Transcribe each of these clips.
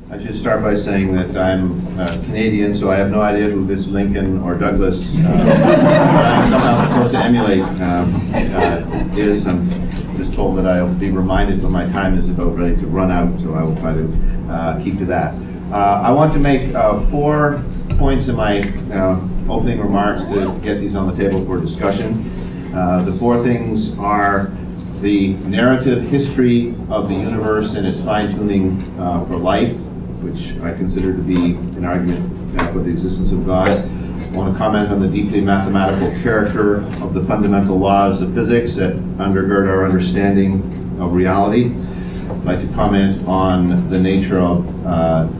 I should start by saying that I'm Canadian, so I have no idea who this Lincoln or Douglas I'm somehow supposed to emulate is. I'm just told that I'll be reminded when my time is about ready to run out, so I will try to keep to that. I want to make 4 points in my opening remarks to get these on the table for discussion. The 4 things are the narrative history of the universe and its fine-tuning for life, which I consider to be an argument for the existence of God. I want to comment on the deeply mathematical character of the fundamental laws of physics that undergird our understanding of reality. I'd like to comment on the nature of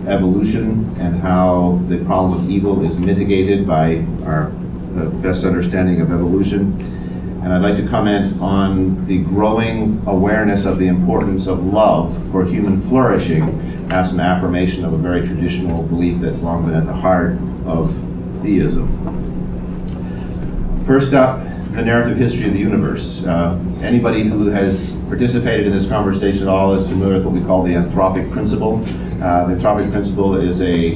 evolution and how the problem of evil is mitigated by our best understanding of evolution. And I'd like to comment on the growing awareness of the importance of love for human flourishing as an affirmation of a very traditional belief that's long been at the heart of theism. First up, the narrative history of the universe. Anybody who has participated in this conversation at all is familiar with what we call the anthropic principle. The anthropic principle is a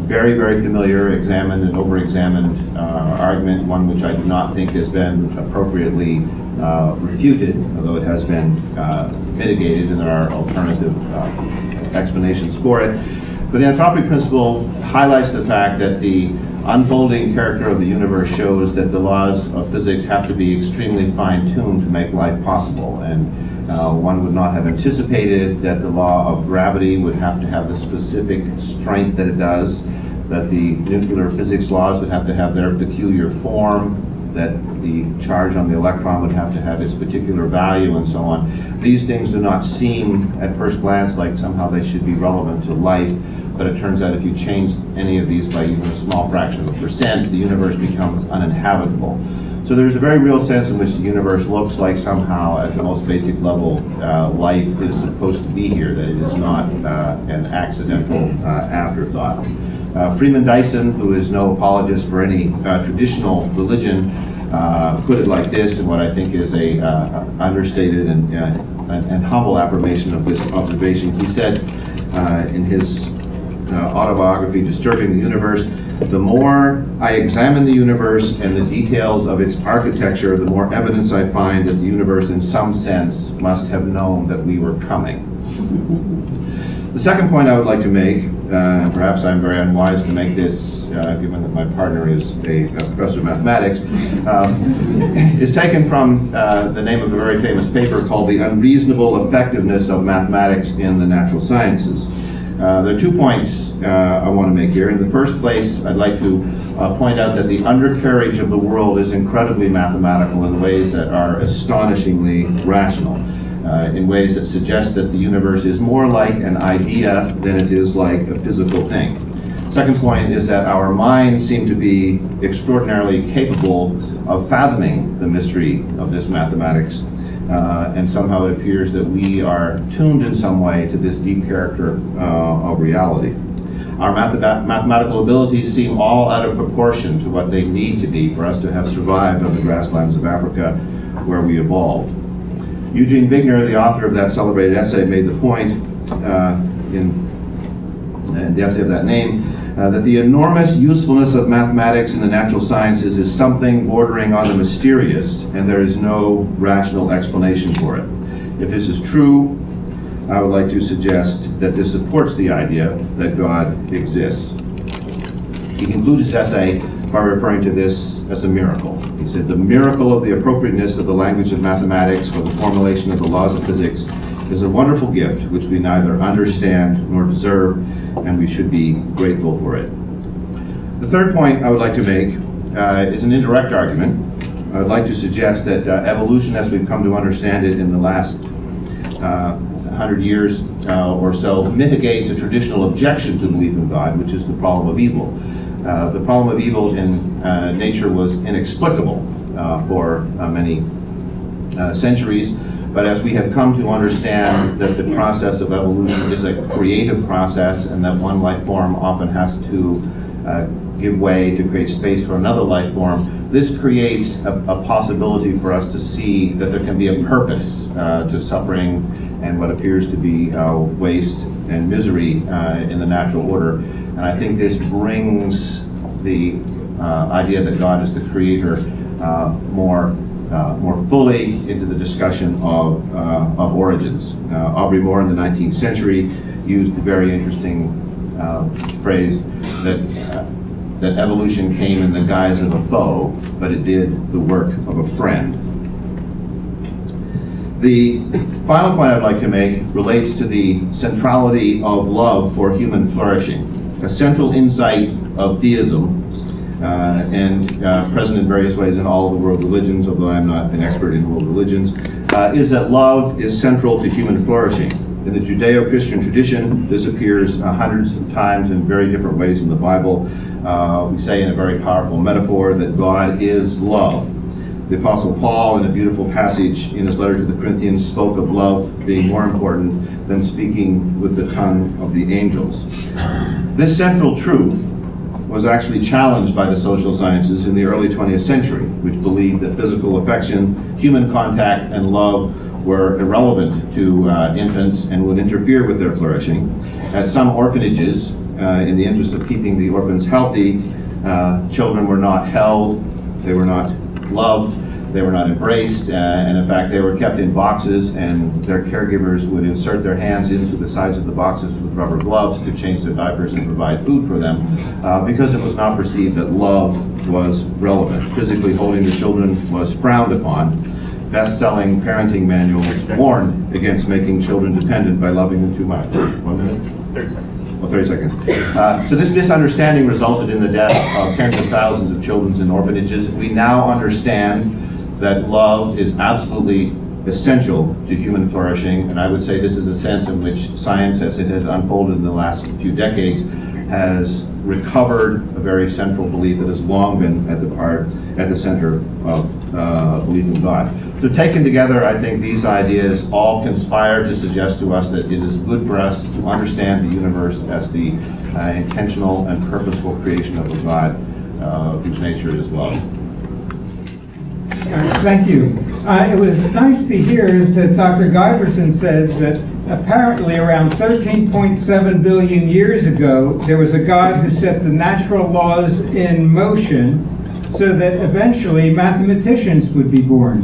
very, very familiar, examined and over-examined argument, one which I do not think has been appropriately refuted, although it has been mitigated, and there are alternative explanations for it. But the anthropic principle highlights the fact that the unfolding character of the universe shows that the laws of physics have to be extremely fine-tuned to make life possible. And one would not have anticipated that the law of gravity would have to have the specific strength that it does, that the nuclear physics laws would have to have their peculiar form, that the charge on the electron would have to have its particular value, and so on. These things do not seem, at first glance, like somehow they should be relevant to life, but it turns out if you change any of these by even a small fraction of a percent, the universe becomes uninhabitable. So there's a very real sense in which the universe looks like somehow, at the most basic level, life is supposed to be here, that it is not an accidental afterthought. Freeman Dyson, who is no apologist for any traditional religion, put it like this, in what I think is a understated and humble affirmation of this observation. He said in his autobiography, Disturbing the Universe, "The more I examine the universe and the details of its architecture, the more evidence I find that the universe in some sense must have known that we were coming." The second point I would like to make, perhaps I'm very unwise to make this, given that my partner is a professor of mathematics, is taken from the name of a very famous paper called The Unreasonable Effectiveness of Mathematics in the Natural Sciences. There are 2 points I want to make here. In the first place, I'd like to point out that the undercarriage of the world is incredibly mathematical in ways that are astonishingly rational, in ways that suggest that the universe is more like an idea than it is like a physical thing. Second point is that our minds seem to be extraordinarily capable of fathoming the mystery of this mathematics. And somehow it appears that we are tuned in some way to this deep character of reality. Our mathematical abilities seem all out of proportion to what they need to be for us to have survived on the grasslands of Africa where we evolved. Eugene Wigner, the author of that celebrated essay, made the point in the essay of that name, that the enormous usefulness of mathematics in the natural sciences is something bordering on the mysterious, and there is no rational explanation for it. If this is true, I would like to suggest that this supports the idea that God exists. He concludes his essay by referring to this as a miracle. He said, "The miracle of the appropriateness of the language of mathematics for the formulation of the laws of physics is a wonderful gift which we neither understand nor deserve, and we should be grateful for it." The third point I would like to make is an indirect argument. I would like to suggest that evolution, as we've come to understand it in the last 100 years or so, mitigates a traditional objection to belief in God, which is the problem of evil. The problem of evil in nature was inexplicable for many centuries. But as we have come to understand that the process of evolution is a creative process, and that one life form often has to give way to create space for another life form, this creates a possibility for us to see that there can be a purpose to suffering and what appears to be waste and misery in the natural order. And I think this brings the idea that God is the creator more fully into the discussion of origins. Aubrey Moore in the 19th century used the very interesting phrase that evolution came in the guise of a foe, but it did the work of a friend. The final point I'd like to make relates to the centrality of love for human flourishing. A central insight of theism, and present in various ways in all of the world religions, although I'm not an expert in world religions, is that love is central to human flourishing. In the Judeo-Christian tradition, this appears hundreds of times in very different ways in the Bible. We say in a very powerful metaphor that God is love. The Apostle Paul, in a beautiful passage in his letter to the Corinthians, spoke of love being more important than speaking with the tongue of the angels. This central truth was actually challenged by the social sciences in the early 20th century, which believed that physical affection, human contact, and love were irrelevant to infants and would interfere with their flourishing. At some orphanages, in the interest of keeping the orphans healthy, children were not held, they were not loved, they were not embraced, and in fact they were kept in boxes, and their caregivers would insert their hands into the sides of the boxes with rubber gloves to change their diapers and provide food for them, because it was not perceived that love was relevant. Physically holding the children was frowned upon. Best-selling parenting manuals warned against making children dependent by loving them too much. 1 minute? 30 seconds. Well, 30 seconds. So this misunderstanding resulted in the death of tens of thousands of children in orphanages. We now understand that love is absolutely essential to human flourishing, and I would say this is a sense in which science, as it has unfolded in the last few decades, has recovered a very central belief that has long been at the center of belief in God. So taken together, I think these ideas all conspire to suggest to us that it is good for us to understand the universe as the intentional and purposeful creation of a God whose nature is love. Thank you. It was nice to hear that Dr. Giberson said that apparently around 13.7 billion years ago, there was a God who set the natural laws in motion so that eventually mathematicians would be born.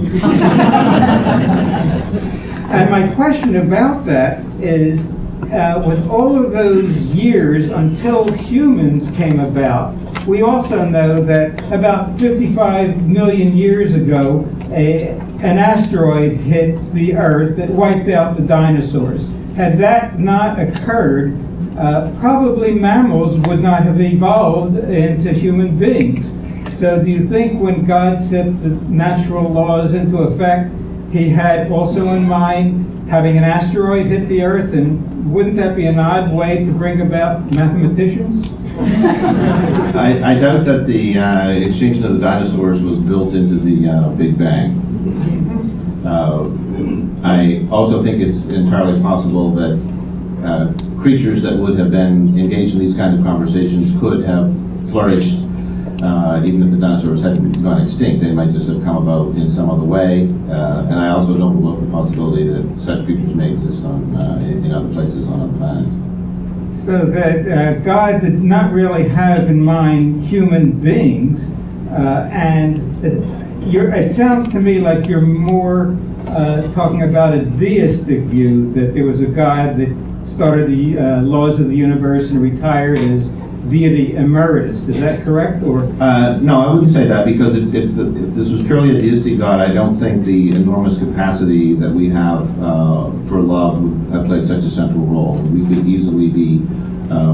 And my question about that is, with all of those years until humans came about, we also know that about 55 million years ago, an asteroid hit the Earth that wiped out the dinosaurs. Had that not occurred, probably mammals would not have evolved into human beings. So do you think when God set the natural laws into effect, he had also in mind having an asteroid hit the Earth? And wouldn't that be an odd way to bring about mathematicians? I doubt that the extinction of the dinosaurs was built into the Big Bang. I also think it's entirely possible that creatures that would have been engaged in these kind of conversations could have flourished even if the dinosaurs hadn't gone extinct. They might just have come about in some other way. And I also don't rule out the possibility that such creatures may exist in other places on other planets. So that God did not really have in mind human beings, and it sounds to me like you're more talking about a deistic view, that there was a God that started the laws of the universe and retired as deity emeritus. Is that correct? Or no, I wouldn't say that, because if this was purely a deistic God, I don't think the enormous capacity that we have for love would have played such a central role. We could easily be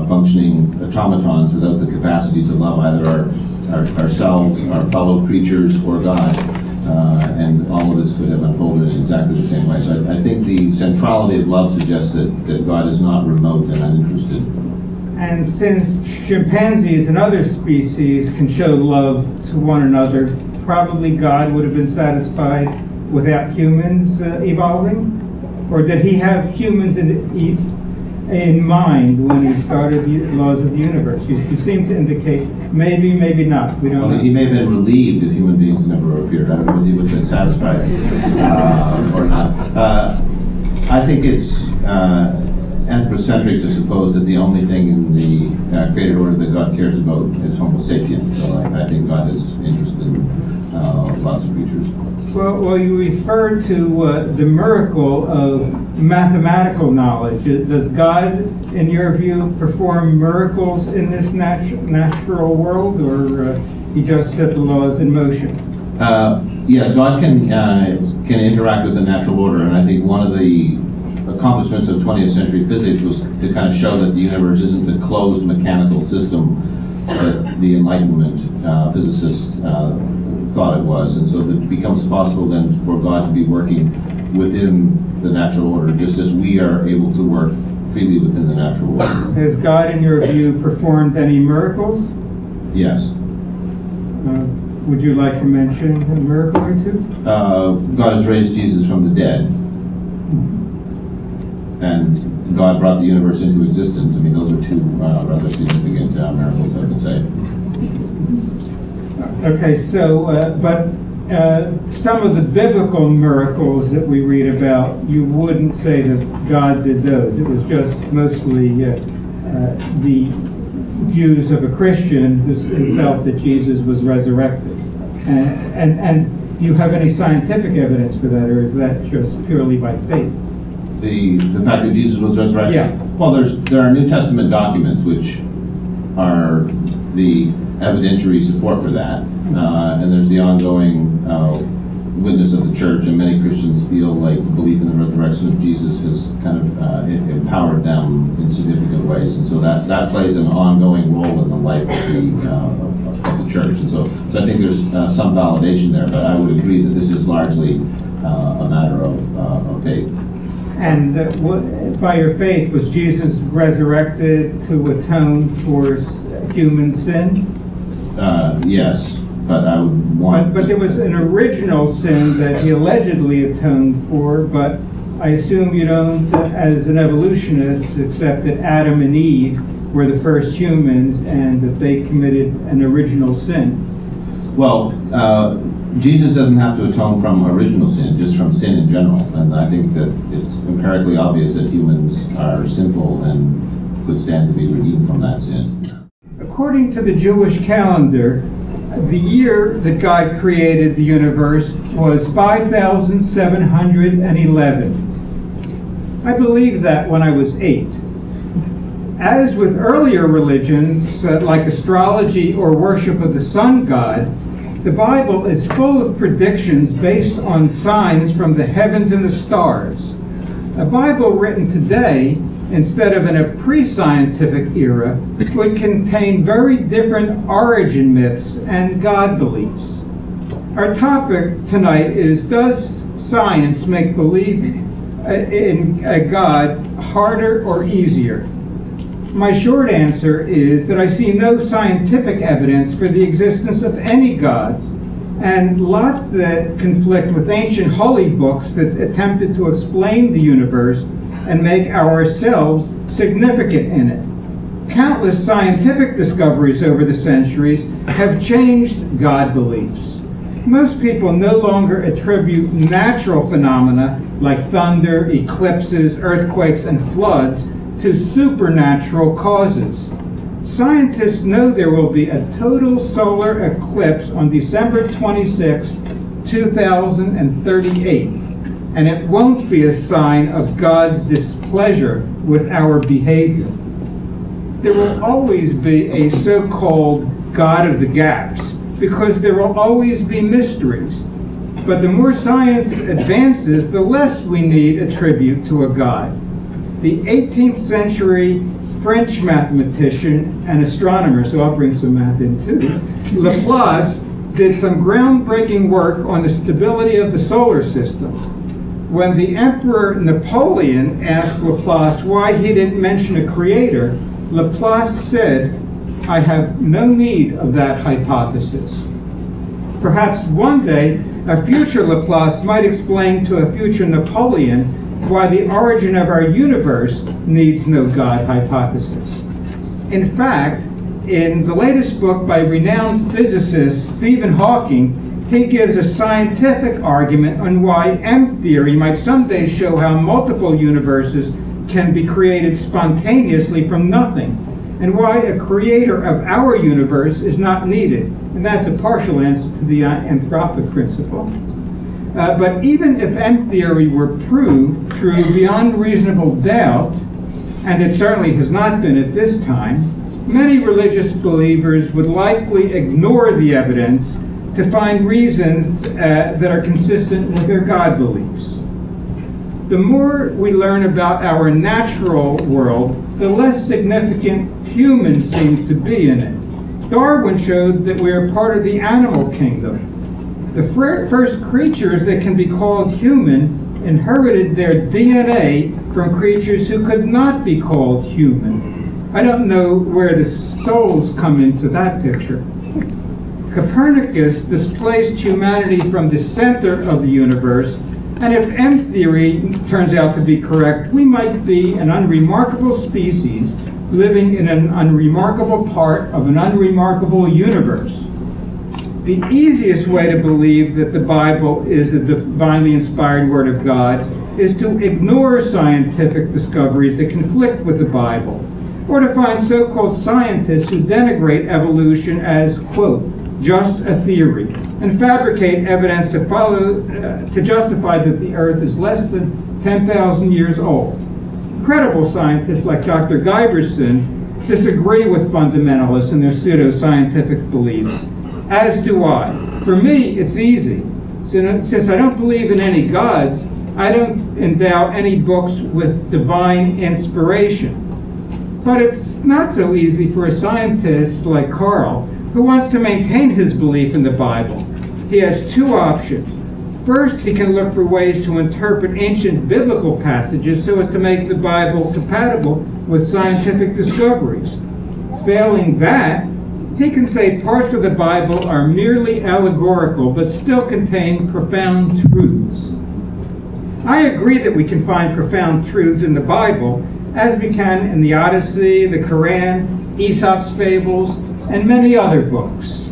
functioning automatons without the capacity to love either ourselves, our fellow creatures, or God. And all of this could have unfolded in exactly the same way. So I think the centrality of love suggests that God is not remote and uninterested. And since chimpanzees and other species can show love to one another, probably God would have been satisfied without humans evolving? Or did he have humans in mind when he started the laws of the universe? You seem to indicate maybe, maybe not. We don't know. He may have been relieved if human beings never appeared. I don't know whether he would have been satisfied or not. I think it's anthropocentric to suppose that the only thing in the created order that God cares about is Homo sapiens. So I think God is interested in lots of creatures. Well, you refer to the miracle of mathematical knowledge. Does God, in your view, perform miracles in this natural world, or he just set the laws in motion? Yes, God can interact with the natural order, and I think one of the accomplishments of 20th century physics was to kind of show that the universe isn't the closed mechanical system that the Enlightenment physicists thought it was, and so it becomes possible then for God to be working within the natural order, just as we are able to work freely within the natural order. Has God, in your view, performed any miracles? Yes. Would you like to mention a miracle or two? God has raised Jesus from the dead, and God brought the universe into existence. I mean, those are two rather significant miracles, I would say. Okay, so, but some of the biblical miracles that we read about, you wouldn't say that God did those. It was just mostly the views of a Christian who felt that Jesus was resurrected. And do you have any scientific evidence for that, or is that just purely by faith? The fact that Jesus was resurrected? Yeah. Well, there are New Testament documents which are the evidentiary support for that, and there's the ongoing witness of the church, and many Christians feel like belief in the resurrection of Jesus has kind of empowered them in significant ways, and so that plays an ongoing role in the life of the church, and so I think there's some validation there, but I would agree that this is largely a matter of faith. And by your faith, was Jesus resurrected to atone for human sin? Yes, but I would want... But there was an original sin that he allegedly atoned for, but I assume you don't, as an evolutionist, accept that Adam and Eve were the first humans and that they committed an original sin. Well, Jesus doesn't have to atone from original sin, just from sin in general. And I think that it's empirically obvious that humans are sinful and could stand to be redeemed from that sin. According to the Jewish calendar, the year that God created the universe was 5,711. I believed that when I was 8. As with earlier religions, like astrology or worship of the sun god, the Bible is full of predictions based on signs from the heavens and the stars. A Bible written today, instead of in a pre-scientific era, would contain very different origin myths and God beliefs. Our topic tonight is, does science make belief in a God harder or easier? My short answer is that I see no scientific evidence for the existence of any gods, and lots that conflict with ancient holy books that attempted to explain the universe and make ourselves significant in it. Countless scientific discoveries over the centuries have changed God beliefs. Most people no longer attribute natural phenomena like thunder, eclipses, earthquakes, and floods to supernatural causes. Scientists know there will be a total solar eclipse on December 26, 2038, and it won't be a sign of God's displeasure with our behavior. There will always be a so-called God of the gaps, because there will always be mysteries. But the more science advances, the less we need a tribute to a God. The 18th century French mathematician and astronomer, so I'll bring some math in too, Laplace did some groundbreaking work on the stability of the solar system. When the Emperor Napoleon asked Laplace why he didn't mention a creator, Laplace said, "I have no need of that hypothesis." Perhaps one day, a future Laplace might explain to a future Napoleon why the origin of our universe needs no God hypothesis. In fact, in the latest book by renowned physicist Stephen Hawking, he gives a scientific argument on why M theory might someday show how multiple universes can be created spontaneously from nothing, and why a creator of our universe is not needed. And that's a partial answer to the anthropic principle. But even if M theory were proved true beyond reasonable doubt, and it certainly has not been at this time, many religious believers would likely ignore the evidence to find reasons that are consistent with their God beliefs. The more we learn about our natural world, the less significant humans seem to be in it. Darwin showed that we are part of the animal kingdom. The first creatures that can be called human inherited their DNA from creatures who could not be called human. I don't know where the souls come into that picture. Copernicus displaced humanity from the center of the universe, and if M theory turns out to be correct, we might be an unremarkable species living in an unremarkable part of an unremarkable universe. The easiest way to believe that the Bible is the divinely inspired Word of God is to ignore scientific discoveries that conflict with the Bible, or to find so-called scientists who denigrate evolution as, quote, just a theory, and fabricate evidence to justify that the Earth is less than 10,000 years old. Credible scientists like Dr. Giberson disagree with fundamentalists and their pseudoscientific beliefs, as do I. For me, it's easy. Since I don't believe in any gods, I don't endow any books with divine inspiration. But it's not so easy for a scientist like Karl, who wants to maintain his belief in the Bible. He has two options. First, he can look for ways to interpret ancient biblical passages so as to make the Bible compatible with scientific discoveries. Failing that, he can say parts of the Bible are merely allegorical but still contain profound truths. I agree that we can find profound truths in the Bible, as we can in the Odyssey, the Quran, Aesop's fables, and many other books.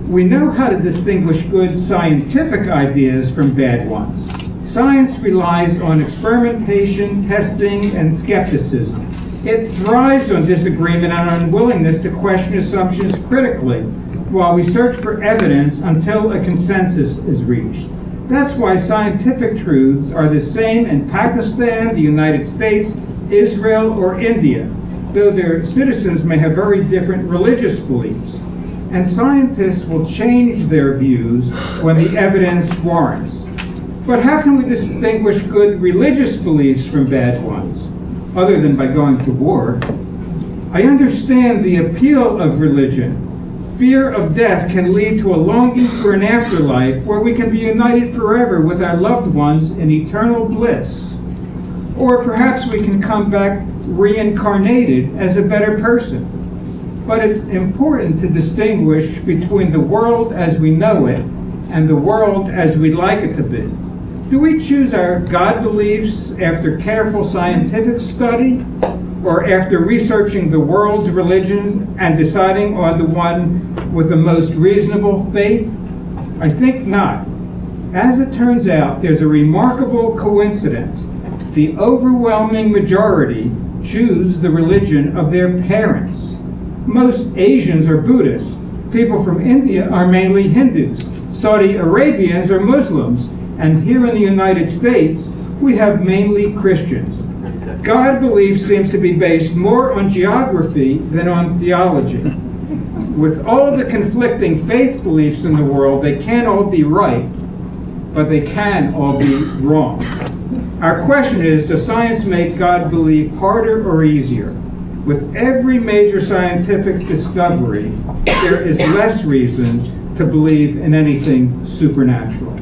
We know how to distinguish good scientific ideas from bad ones. Science relies on experimentation, testing, and skepticism. It thrives on disagreement and unwillingness to question assumptions critically, while we search for evidence until a consensus is reached. That's why scientific truths are the same in Pakistan, the United States, Israel, or India, though their citizens may have very different religious beliefs. And scientists will change their views when the evidence warrants. But how can we distinguish good religious beliefs from bad ones, other than by going to war? I understand the appeal of religion. Fear of death can lead to a longing for an afterlife where we can be united forever with our loved ones in eternal bliss. Or perhaps we can come back reincarnated as a better person. But it's important to distinguish between the world as we know it and the world as we'd like it to be. Do we choose our God beliefs after careful scientific study, or after researching the world's religion and deciding on the one with the most reasonable faith? I think not. As it turns out, there's a remarkable coincidence. The overwhelming majority choose the religion of their parents. Most Asians are Buddhists. People from India are mainly Hindus. Saudi Arabians are Muslims. And here in the United States, we have mainly Christians. God belief seems to be based more on geography than on theology. With all the conflicting faith beliefs in the world, they can't all be right, but they can all be wrong. Our question is, does science make God belief harder or easier? With every major scientific discovery, there is less reason to believe in anything supernatural.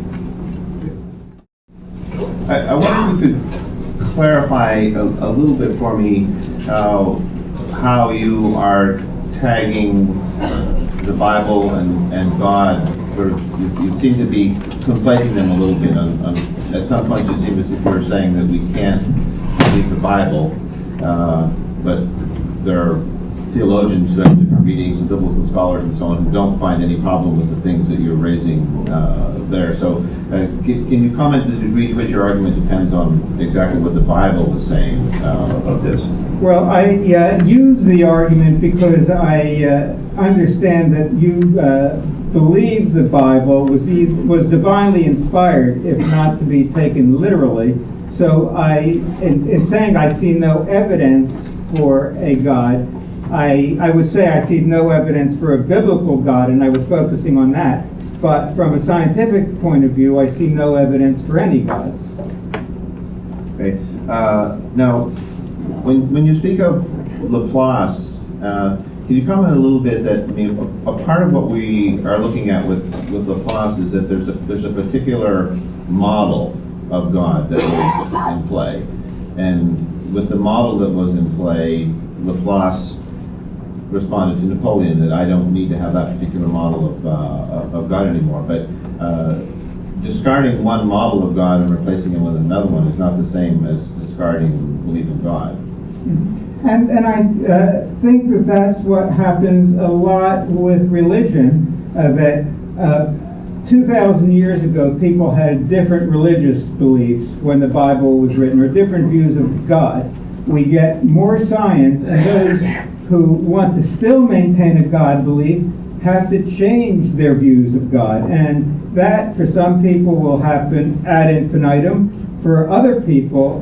I wonder if you could clarify a little bit for me how you are tagging the Bible and God. Sort of, you seem to be conflating them a little bit. At some point, it seems as if you were saying that we can't believe the Bible, but there are theologians who have different readings and biblical scholars and so on who don't find any problem with the things that you're raising there. So can you comment the degree to which your argument depends on exactly what the Bible is saying of this? Well, I use the argument because I understand that you believe the Bible was divinely inspired, if not to be taken literally. So in saying I see no evidence for a God, I would say I see no evidence for a biblical God, and I was focusing on that. But from a scientific point of view, I see no evidence for any gods. Okay. Now, when you speak of Laplace, can you comment a little bit that, I mean, a part of what we are looking at with Laplace is that there's a particular model of God that was in play, and with the model that was in play, Laplace responded to Napoleon that I don't need to have that particular model of God anymore. But discarding one model of God and replacing it with another one is not the same as discarding belief in God. And I think that that's what happens a lot with religion, that 2,000 years ago people had different religious beliefs when the Bible was written, or different views of God. We get more science, and those who want to still maintain a God belief have to change their views of God. And that, for some people, will happen ad infinitum. For other people,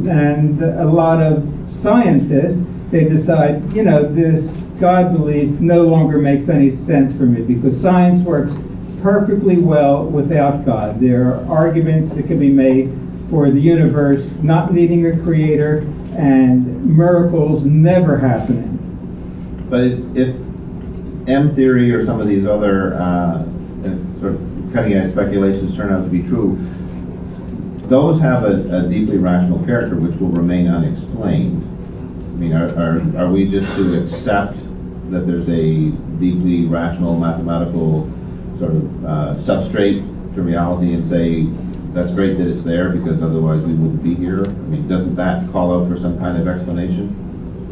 and a lot of scientists, they decide, you know, this God belief no longer makes any sense for me because science works perfectly well without God. There are arguments that can be made for the universe not needing a creator and miracles never happening. But if M theory or some of these other sort of cutting-edge speculations turn out to be true, those have a deeply rational character which will remain unexplained. I mean, are we just to accept that there's a deeply rational mathematical sort of substrate to reality and say that's great that it's there because otherwise we wouldn't be here? I mean, doesn't that call out for some kind of explanation?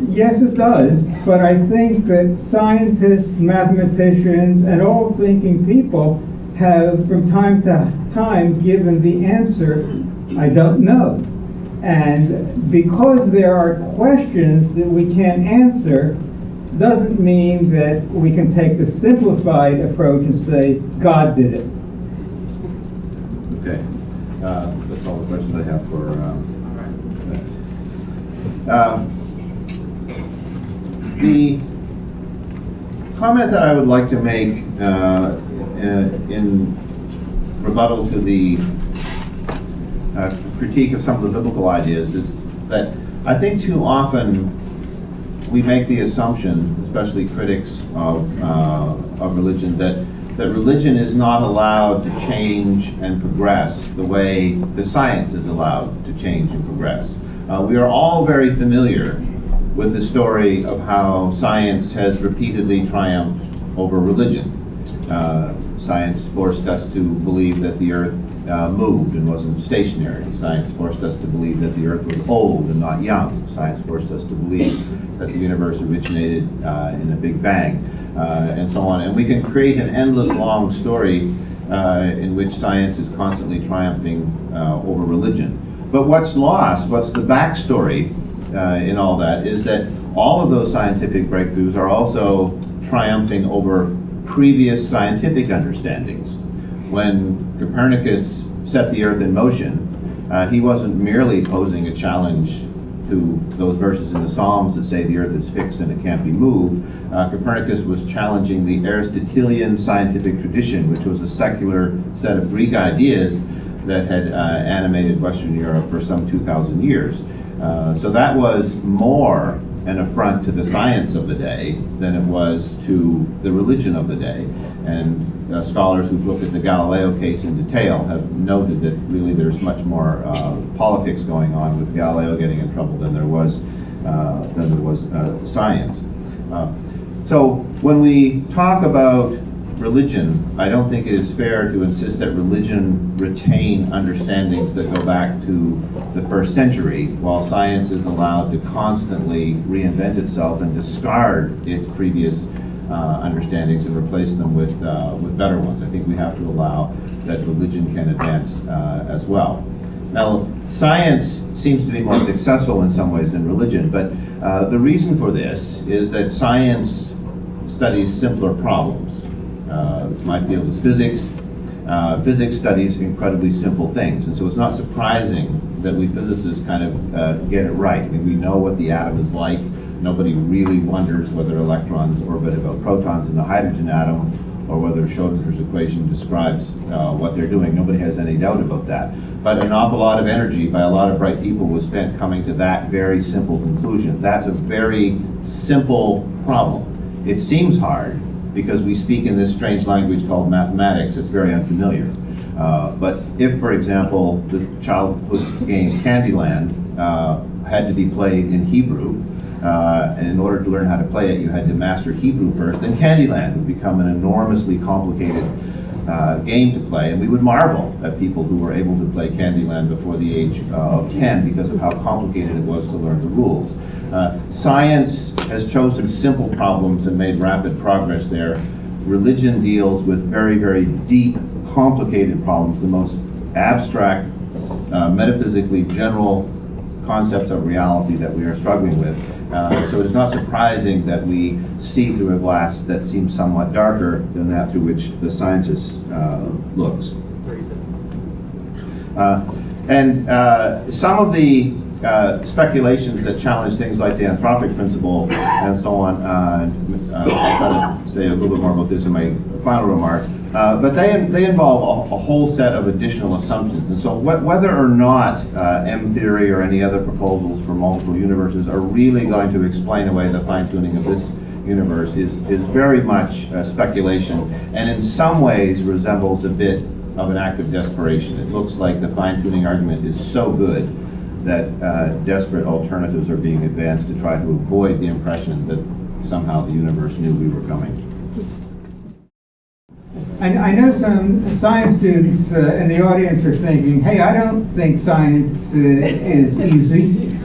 Yes, it does, but I think that scientists, mathematicians, and all thinking people have from time to time given the answer, I don't know. And because there are questions that we can't answer, doesn't mean that we can take the simplified approach and say, God did it. Okay. That's all the questions I have for the comment that I would like to make in rebuttal to the critique of some of the biblical ideas is that I think too often we make the assumption, especially critics of religion, that religion is not allowed to change and progress the way the science is allowed to change and progress. We are all very familiar with the story of how science has repeatedly triumphed over religion. Science forced us to believe that the earth moved and wasn't stationary. Science forced us to believe that the earth was old and not young. Science forced us to believe that the universe originated in a big bang, and so on. And we can create an endless long story in which science is constantly triumphing over religion. But what's lost, what's the backstory in all that, is that all of those scientific breakthroughs are also triumphing over previous scientific understandings. When Copernicus set the earth in motion, he wasn't merely posing a challenge to those verses in the Psalms that say the earth is fixed and it can't be moved. Copernicus was challenging the Aristotelian scientific tradition, which was a secular set of Greek ideas that had animated Western Europe for some 2,000 years. So that was more an affront to the science of the day than it was to the religion of the day. And scholars who've looked at the Galileo case in detail have noted that really there's much more politics going on with Galileo getting in trouble than there was science. So when we talk about religion, I don't think it is fair to insist that religion retain understandings that go back to the first century, while science is allowed to constantly reinvent itself and discard its previous understandings and replace them with better ones. I think we have to allow that religion can advance as well. Now, science seems to be more successful in some ways than religion, but the reason for this is that science studies simpler problems. My field is physics. Physics studies incredibly simple things, and so it's not surprising that we physicists kind of get it right. I mean, we know what the atom is like. Nobody really wonders whether electrons orbit about protons in the hydrogen atom, or whether Schrödinger's equation describes what they're doing. Nobody has any doubt about that. But an awful lot of energy by a lot of bright people was spent coming to that very simple conclusion. That's a very simple problem. It seems hard because we speak in this strange language called mathematics. It's very unfamiliar. But if, for example, the childhood game Candyland had to be played in Hebrew, and in order to learn how to play it, you had to master Hebrew first, then Candyland would become an enormously complicated game to play, and we would marvel at people who were able to play Candyland before the age of 10 because of how complicated it was to learn the rules. Science has chosen simple problems and made rapid progress there. Religion deals with very, very deep, complicated problems, the most abstract, metaphysically general concepts of reality that we are struggling with. So it is not surprising that we see through a glass that seems somewhat darker than that through which the scientist looks. Some of the speculations that challenge things like the anthropic principle and so on, I'll try to say a little bit more about this in my final remarks, but they involve a whole set of additional assumptions. And so whether or not M theory or any other proposals for multiple universes are really going to explain away the fine-tuning of this universe is very much speculation, and in some ways resembles a bit of an act of desperation. It looks like the fine-tuning argument is so good that desperate alternatives are being advanced to try to avoid the impression that somehow the universe knew we were coming. I know some science students in the audience are thinking, hey, I don't think science is easy.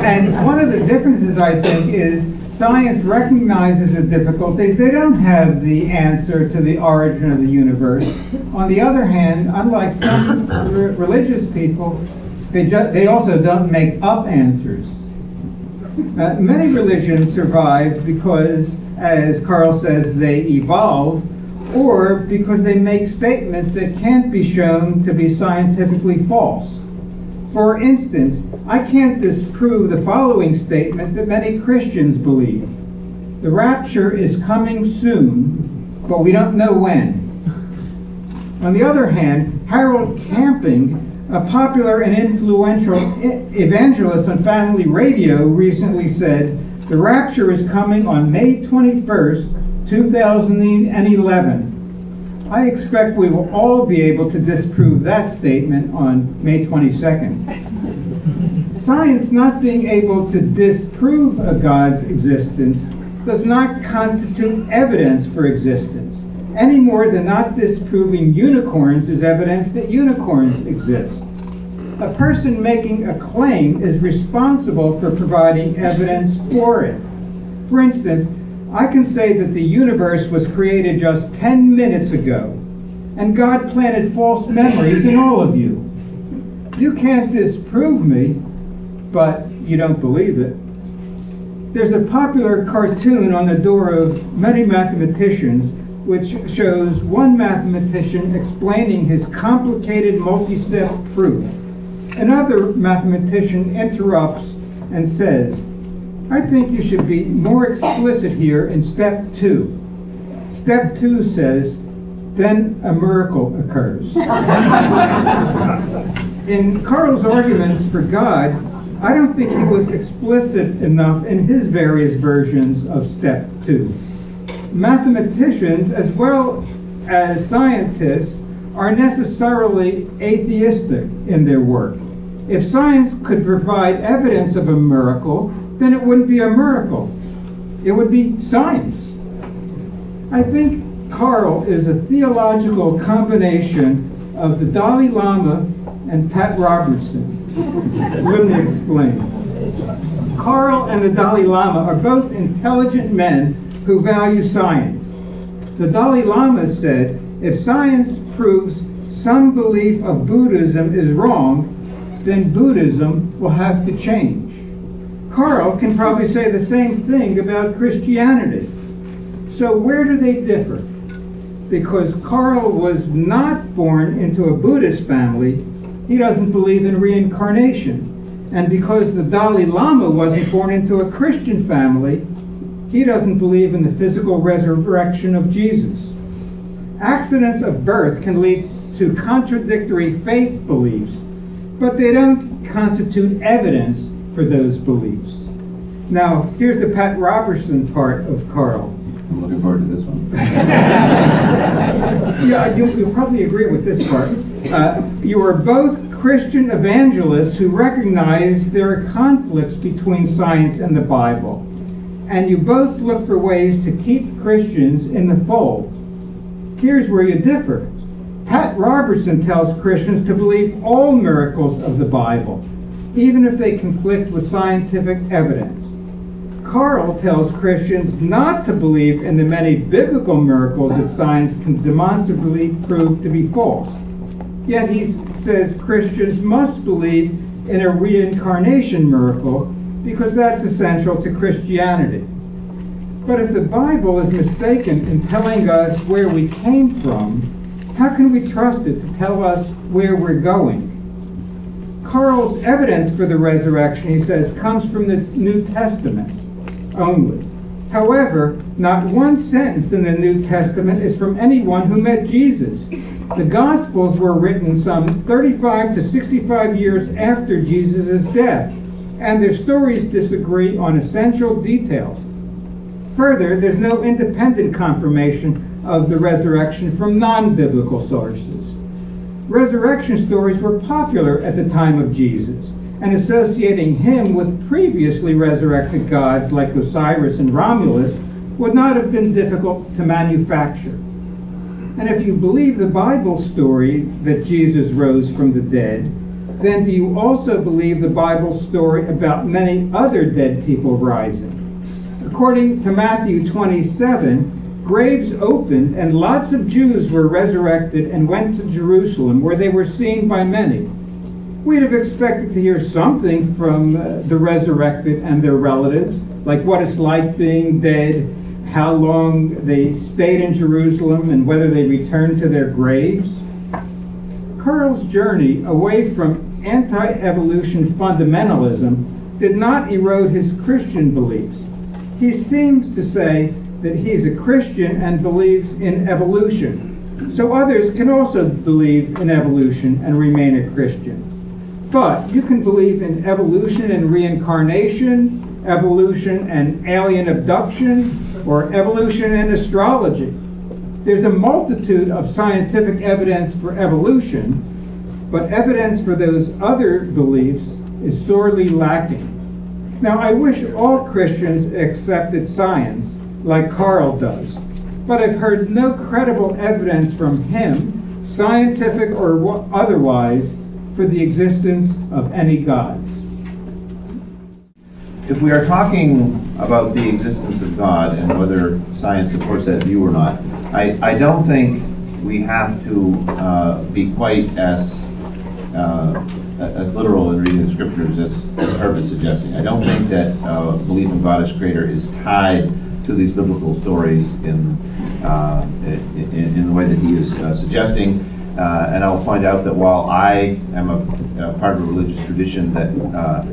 And one of the differences, I think, is science recognizes the difficulties. They don't have the answer to the origin of the universe. On the other hand, unlike some religious people, they also don't make up answers. Many religions survive because, as Karl says, they evolve, or because they make statements that can't be shown to be scientifically false. For instance, I can't disprove the following statement that many Christians believe. The rapture is coming soon, but we don't know when. On the other hand, Harold Camping, a popular and influential evangelist on family radio, recently said, the rapture is coming on May 21st, 2011. I expect we will all be able to disprove that statement on May 22nd. Science not being able to disprove a God's existence does not constitute evidence for existence, any more than not disproving unicorns is evidence that unicorns exist. A person making a claim is responsible for providing evidence for it. For instance, I can say that the universe was created just 10 minutes ago, and God planted false memories in all of you. You can't disprove me, but you don't believe it. There's a popular cartoon on the door of many mathematicians which shows one mathematician explaining his complicated multi-step proof. Another mathematician interrupts and says, I think you should be more explicit here in step 2. Step 2 says, then a miracle occurs. In Karl's arguments for God, I don't think he was explicit enough in his various versions of step 2. Mathematicians, as well as scientists, are necessarily atheistic in their work. If science could provide evidence of a miracle, then it wouldn't be a miracle. It would be science. I think Karl is a theological combination of the Dalai Lama and Pat Robertson. Let me explain. Karl and the Dalai Lama are both intelligent men who value science. The Dalai Lama said, if science proves some belief of Buddhism is wrong, then Buddhism will have to change. Karl can probably say the same thing about Christianity. So where do they differ? Because Karl was not born into a Buddhist family, he doesn't believe in reincarnation. And because the Dalai Lama wasn't born into a Christian family, he doesn't believe in the physical resurrection of Jesus. Accidents of birth can lead to contradictory faith beliefs, but they don't constitute evidence for those beliefs. Now, here's the Pat Robertson part of Karl. I'm looking forward to this one. Yeah, you'll probably agree with this part. You are both Christian evangelists who recognize there are conflicts between science and the Bible, and you both look for ways to keep Christians in the fold. Here's where you differ. Pat Robertson tells Christians to believe all miracles of the Bible, even if they conflict with scientific evidence. Karl tells Christians not to believe in the many biblical miracles that science can demonstrably prove to be false. Yet he says Christians must believe in a reincarnation miracle because that's essential to Christianity. But if the Bible is mistaken in telling us where we came from, how can we trust it to tell us where we're going? Karl's evidence for the resurrection, he says, comes from the New Testament only. However, not one sentence in the New Testament is from anyone who met Jesus. The Gospels were written some 35 to 65 years after Jesus' death, and their stories disagree on essential details. Further, there's no independent confirmation of the resurrection from non-biblical sources. Resurrection stories were popular at the time of Jesus, and associating him with previously resurrected gods like Osiris and Romulus would not have been difficult to manufacture. And if you believe the Bible story that Jesus rose from the dead, then do you also believe the Bible story about many other dead people rising? According to Matthew 27, graves opened and lots of Jews were resurrected and went to Jerusalem, where they were seen by many. We'd have expected to hear something from the resurrected and their relatives, like what it's like being dead, how long they stayed in Jerusalem, and whether they returned to their graves. Karl's journey away from anti-evolution fundamentalism did not erode his Christian beliefs. He seems to say that he's a Christian and believes in evolution, so others can also believe in evolution and remain a Christian. But you can believe in evolution and reincarnation, evolution and alien abduction, or evolution and astrology. There's a multitude of scientific evidence for evolution, but evidence for those other beliefs is sorely lacking. Now, I wish all Christians accepted science like Karl does, but I've heard no credible evidence from him, scientific or otherwise, for the existence of any gods. If we are talking about the existence of God and whether science supports that view or not, I don't think we have to be quite as literal in reading the scriptures as Herb is suggesting. I don't think that belief in God as creator is tied to these biblical stories in the way that he is suggesting. And I'll point out that while I am a part of a religious tradition that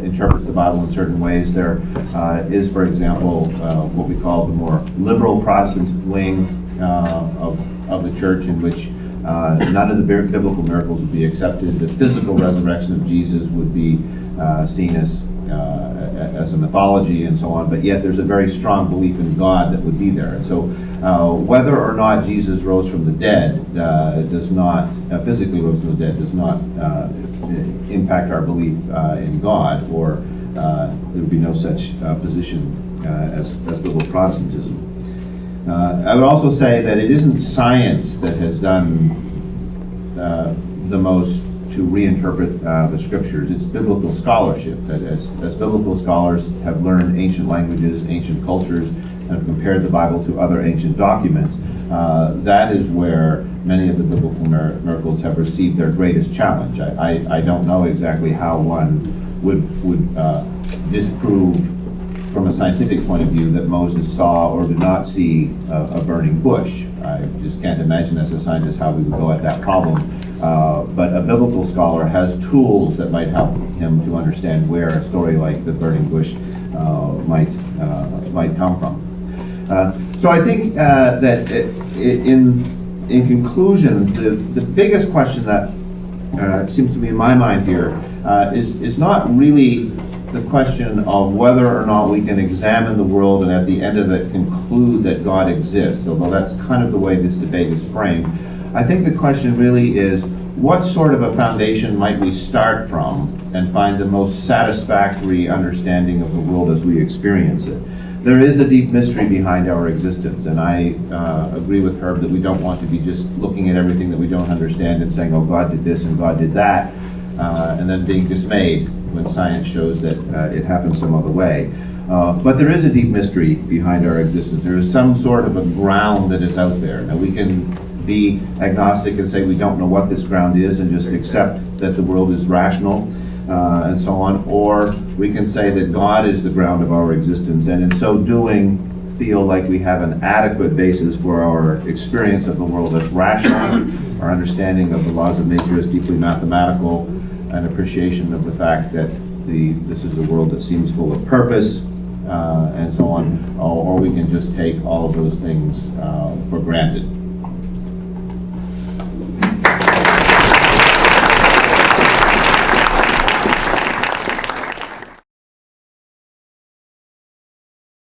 interprets the Bible in certain ways, there is, for example, what we call the more liberal Protestant wing of the church, in which none of the biblical miracles would be accepted. The physical resurrection of Jesus would be seen as a mythology and so on, but yet there's a very strong belief in God that would be there. And so whether or not Jesus rose from the dead does not, physically rose from the dead, does not impact our belief in God, or there would be no such position as biblical Protestantism. I would also say that it isn't science that has done the most to reinterpret the scriptures. It's biblical scholarship, that as biblical scholars have learned ancient languages, ancient cultures, have compared the Bible to other ancient documents, that is where many of the biblical miracles have received their greatest challenge. I don't know exactly how one would disprove from a scientific point of view that Moses saw or did not see a burning bush. I just can't imagine as a scientist how we would go at that problem. But a biblical scholar has tools that might help him to understand where a story like the burning bush might come from. So I think that in conclusion, the biggest question that seems to be in my mind here is not really the question of whether or not we can examine the world and at the end of it conclude that God exists, although that's kind of the way this debate is framed. I think the question really is, what sort of a foundation might we start from and find the most satisfactory understanding of the world as we experience it? There is a deep mystery behind our existence, and I agree with Herb that we don't want to be just looking at everything that we don't understand and saying, oh, God did this and God did that, and then being dismayed when science shows that it happens some other way. But there is a deep mystery behind our existence. There is some sort of a ground that is out there. Now, we can be agnostic and say we don't know what this ground is and just accept that the world is rational and so on, or we can say that God is the ground of our existence, and in so doing feel like we have an adequate basis for our experience of the world as rational, our understanding of the laws of nature is deeply mathematical, an appreciation of the fact that this is a world that seems full of purpose, and so on, or we can just take all of those things for granted.